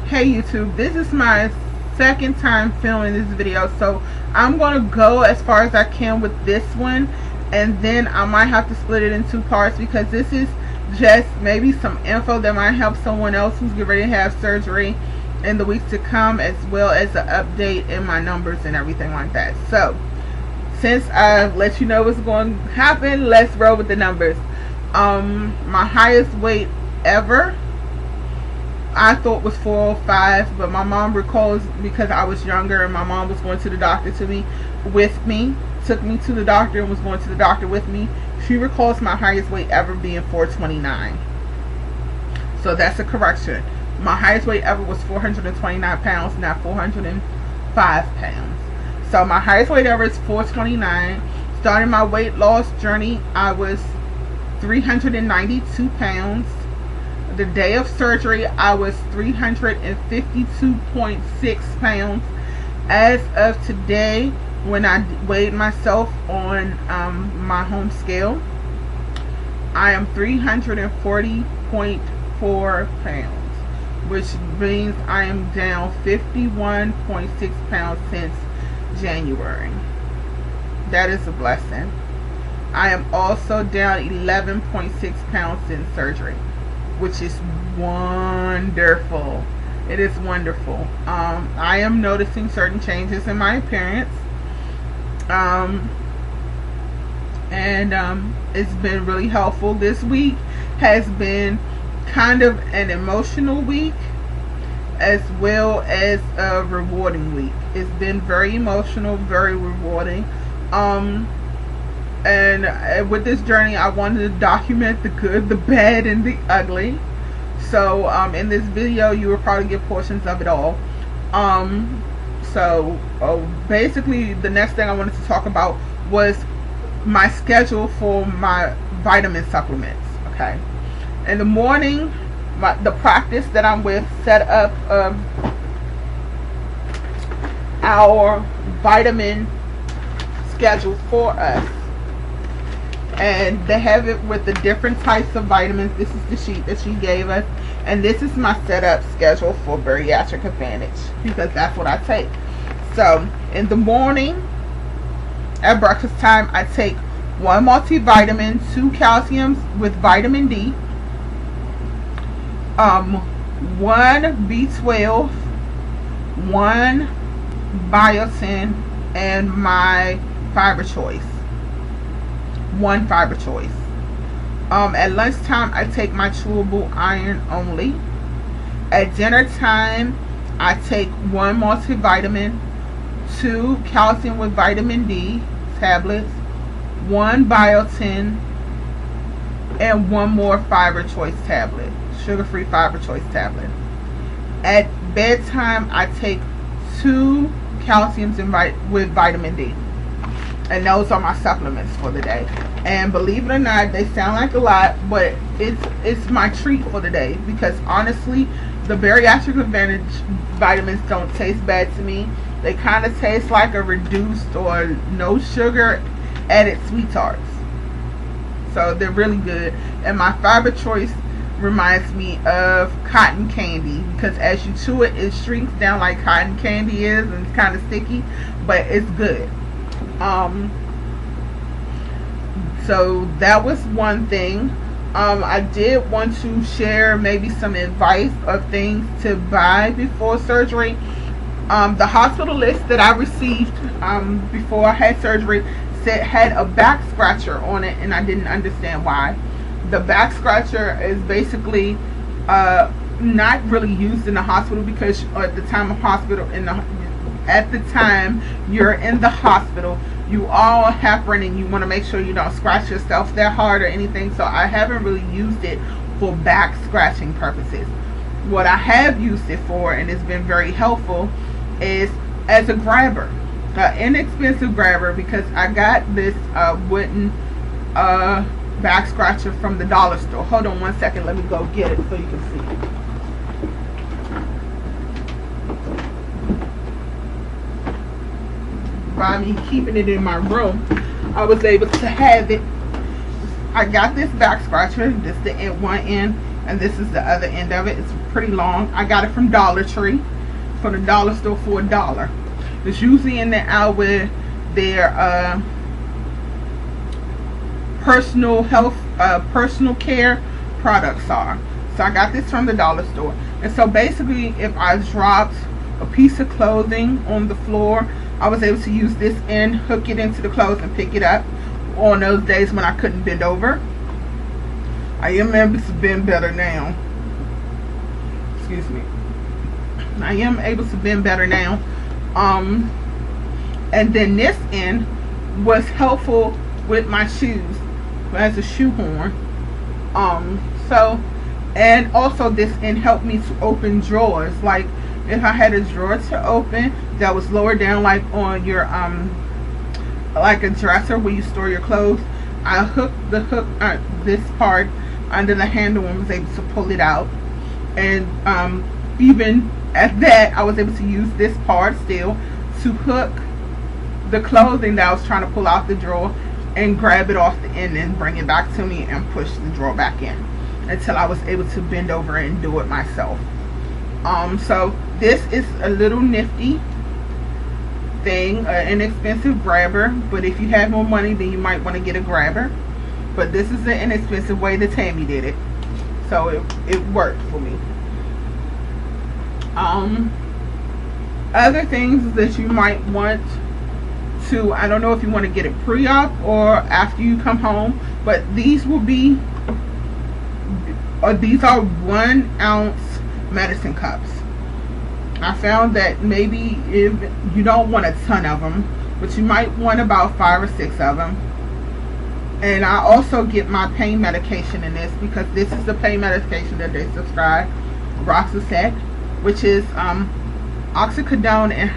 Hey YouTube, this is my second time filming this video, so I'm going to go as far as I can with this one, and then I might have to split it in two parts because this is just maybe some info that might help someone else who's getting ready to have surgery in the weeks to come, as well as an update in my numbers and everything like that. So since I've let you know what's going to happen, let's roll with the numbers. My highest weight ever I thought was 405, but my mom recalls, because I was younger and my mom was going to the doctor took me to the doctor and was going to the doctor with me. She recalls my highest weight ever being 429. So that's a correction. My highest weight ever was 429 pounds, not 405 pounds. So my highest weight ever is 429. Starting my weight loss journey, I was 392 pounds. The day of surgery, I was 352.6 pounds. As of today, when I weighed myself on my home scale, I am 340.4 pounds, which means I am down 51.6 pounds since January. That is a blessing. I am also down 11.6 pounds since surgery, which is wonderful. It is wonderful. I am noticing certain changes in my appearance, and it's been really helpful. This week has been kind of an emotional week as well as a rewarding week. It's been very emotional, very rewarding. And with this journey, I wanted to document the good, the bad, and the ugly. So in this video, you will probably get portions of it all. Basically, the next thing I wanted to talk about was my schedule for my vitamin supplements. Okay, in the morning, the practice that I'm with set up our vitamin schedule for us. And they have it with the different types of vitamins. This is the sheet that she gave us, and this is my setup schedule for Bariatric Advantage, because that's what I take. So in the morning at breakfast time, I take 1 multivitamin, 2 calciums with vitamin D, 1 B12, 1 biotin, and my fiber choice. 1 fiber choice. At lunchtime, I take my chewable iron only. At dinner time, I take 1 multivitamin, 2 calcium with vitamin D tablets, 1 biotin, and 1 more fiber choice tablet, sugar-free fiber choice tablet. At bedtime, I take 2 calciums with vitamin D. And those are my supplements for the day. And believe it or not, they sound like a lot, but it's my treat for the day, because honestly, the Bariatric Advantage vitamins don't taste bad to me. They kind of taste like a reduced or no sugar added sweet tarts. So they're really good. And my fiber choice reminds me of cotton candy, because as you chew it, it shrinks down like cotton candy is, and it's kind of sticky, but it's good. So that was one thing. I did want to share maybe some advice of things to buy before surgery. The hospital list that I received before I had surgery had a back scratcher on it, and I didn't understand why. The back scratcher is basically not really used in the hospital, because at the time you're in the hospital, you all heparin, and you want to make sure you don't scratch yourself that hard or anything. So I haven't really used it for back scratching purposes. What I have used it for, and it's been very helpful, is as a grabber, an inexpensive grabber, because I got this wooden back scratcher from the dollar store. Hold on one second, let me go get it so you can see it. By me keeping it in my room, I was able to have it. I got this back scratcher. This is the one end, and this is the other end of it. It's pretty long. I got it from Dollar Tree, from the dollar store for $1. It's usually in the aisle where their personal health, personal care products are. So I got this from the dollar store. And so basically, if I dropped a piece of clothing on the floor, I was able to use this end, hook it into the clothes, and pick it up on those days when I couldn't bend over. I am able to bend better now. Excuse me. I am able to bend better now. And then this end was helpful with my shoes. It has a shoe horn. And also this end helped me to open drawers. Like if I had a drawer to open that was lower down, like on your like a dresser where you store your clothes, I hooked the hook this part under the handle and was able to pull it out. And even at that, I was able to use this part still to hook the clothing that I was trying to pull out the drawer and grab it off the end and bring it back to me and push the drawer back in until I was able to bend over and do it myself. So this is a little nifty thing, an inexpensive grabber, but if you have more money then you might want to get a grabber. But this is an inexpensive way that Tammy did it, so it worked for me. Other things that you might want to, I don't know if you want to get it pre-op or after you come home, but these will be, these are 1 ounce medicine cups. I found that maybe if you don't want a ton of them, but you might want about 5 or 6 of them. And I also get my pain medication in this because this is the pain medication that they subscribe, Roxicet, which is oxycodone and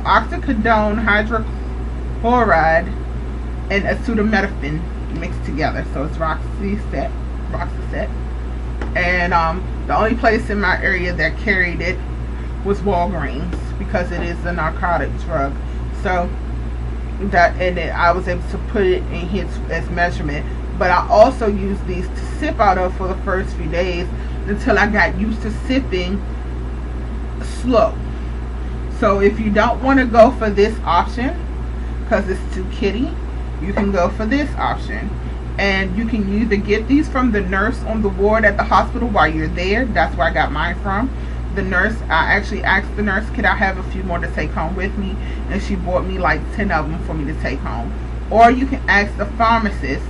oxycodone hydrochloride and acetaminophen mixed together. So it's Roxicet. And the only place in my area that carried it was Walgreens because it is a narcotic drug. So that, and I was able to put it in here as measurement. But I also used these to sip out of for the first few days until I got used to sipping slow. So if you don't want to go for this option because it's too kiddie, you can go for this option. And you can either get these from the nurse on the ward at the hospital while you're there. That's where I got mine from. The nurse, I actually asked the nurse, could I have a few more to take home with me? And she bought me like 10 of them for me to take home. Or you can ask the pharmacist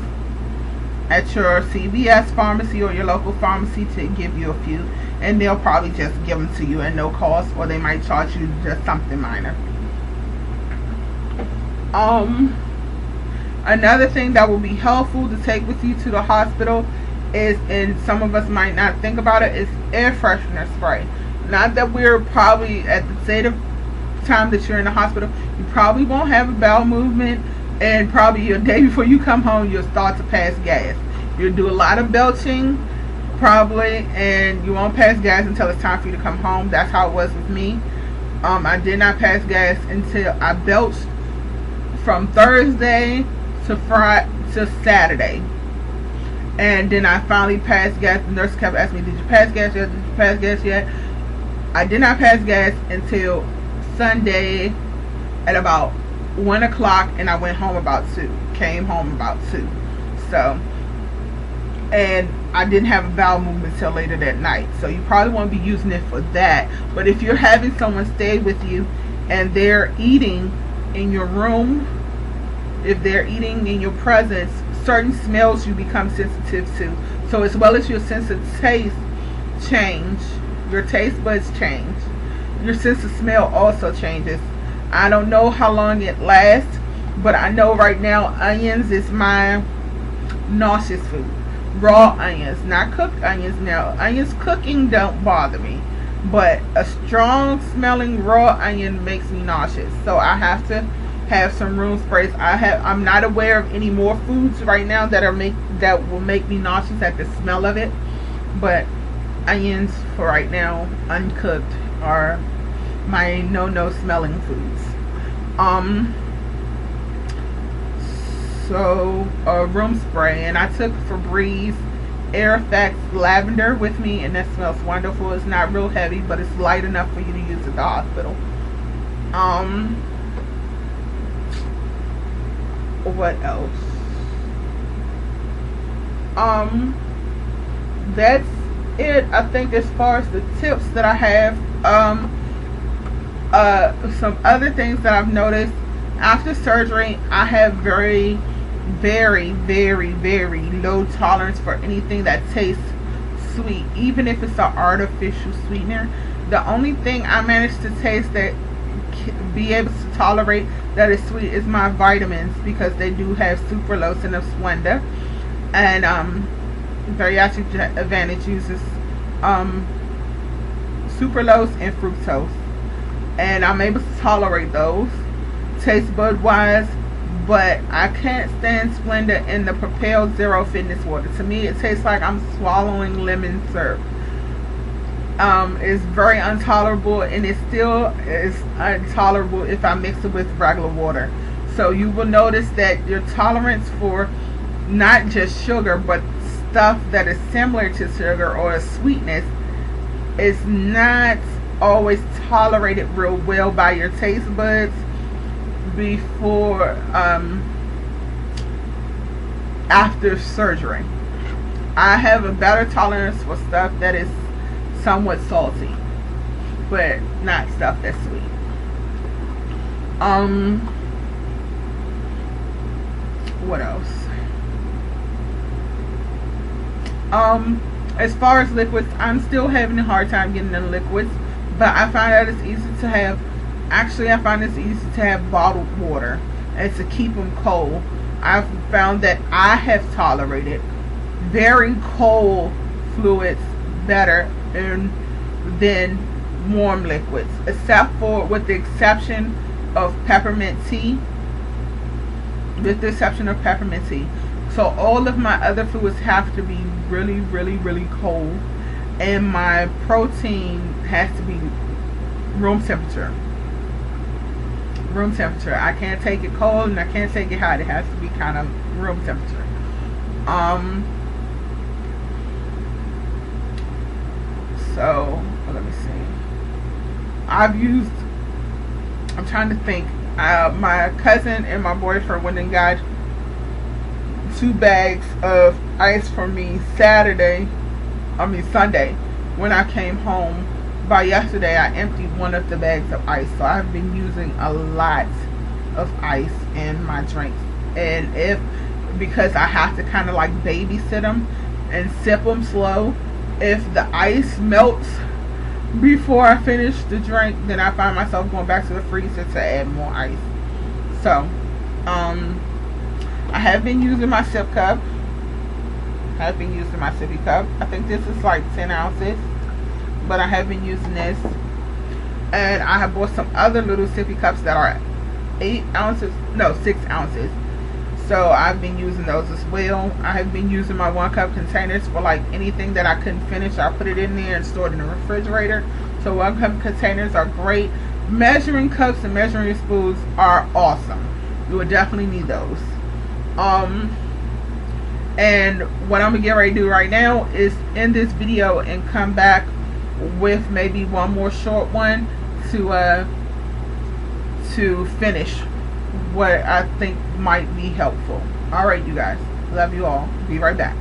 at your CVS pharmacy or your local pharmacy to give you a few. And they'll probably just give them to you at no cost, or they might charge you just something minor. Another thing that will be helpful to take with you to the hospital is, and some of us might not think about it, is air freshener spray. Not that we're probably at the state of time that you're in the hospital, you probably won't have a bowel movement, and probably a day before you come home you'll start to pass gas. You'll do a lot of belching probably, and you won't pass gas until it's time for you to come home. That's how it was with me. I did not pass gas until I belched from Thursday to Friday to Saturday, and then I finally passed gas. The nurse kept asking me, did you pass gas yet? Did you pass gas yet? I did not pass gas until Sunday at about 1 o'clock, and I went home about 2. Came home about 2. So, and I didn't have a bowel movement until later that night. So you probably won't be using it for that. But if you're having someone stay with you and they're eating in your room, if they're eating in your presence, certain smells you become sensitive to. So as well as your sense of taste change, your taste buds change, your sense of smell also changes. I don't know how long it lasts, but I know right now onions is my nauseous food. Raw onions, not cooked onions. Now onions cooking don't bother me, but a strong smelling raw onion makes me nauseous. So I have to have some room sprays. I'm not aware of any more foods right now that will make me nauseous at the smell of it, but onions for right now, uncooked, are my no smelling foods. So a room spray, and I took Febreze Air Effects Lavender with me, and that smells wonderful. It's not real heavy, but it's light enough for you to use at the hospital. What else? That's it, I think, as far as the tips that I have. Some other things that I've noticed after surgery, I have very low tolerance for anything that tastes sweet, even if it's an artificial sweetener. The only thing I manage to taste that be able to tolerate that is sweet is my vitamins, because they do have sucralose and Splenda, and Bariatric Advantage uses sucralose and fructose, and I'm able to tolerate those taste bud wise. But I can't stand Splenda in the Propel Zero Fitness Water. To me, it tastes like I'm swallowing lemon syrup. It's very intolerable, and it still is intolerable if I mix it with regular water. So you will notice that your tolerance for not just sugar, but stuff that is similar to sugar or a sweetness is not always tolerated real well by your taste buds before after surgery. I have a better tolerance for stuff that is somewhat salty, but not stuff that's sweet. What else? As far as liquids, I'm still having a hard time getting the liquids, but I find that it's easy to have. Actually, I find it's easy to have bottled water and to keep them cold. I've found that I have tolerated very cold fluids better than warm liquids, except for, with the exception of peppermint tea. So all of my other fluids have to be really cold, and my protein has to be room temperature. I can't take it cold and I can't take it hot. It has to be kind of room temperature. So let me see. I'm trying to think. My cousin and my boyfriend went and got 2 bags of ice for me Sunday when I came home. By yesterday, I emptied one of the bags of ice, so I've been using a lot of ice in my drinks. And because I have to kind of like babysit them and sip them slow, if the ice melts before I finish the drink, then I find myself going back to the freezer to add more ice. So, I have been using my sip cup. I think this is like 10 ounces. But I have been using this, and I have bought some other little sippy cups that are 6 ounces. So I've been using those as well. I have been using my 1-cup containers for like anything that I couldn't finish. I put it in there and stored it in the refrigerator. So 1-cup containers are great. Measuring cups and measuring spoons are awesome. You would definitely need those. And what I'm gonna get ready to do right now is end this video and come back with maybe one more short one to finish what I think might be helpful. Alright, you guys, love you all. Be right back.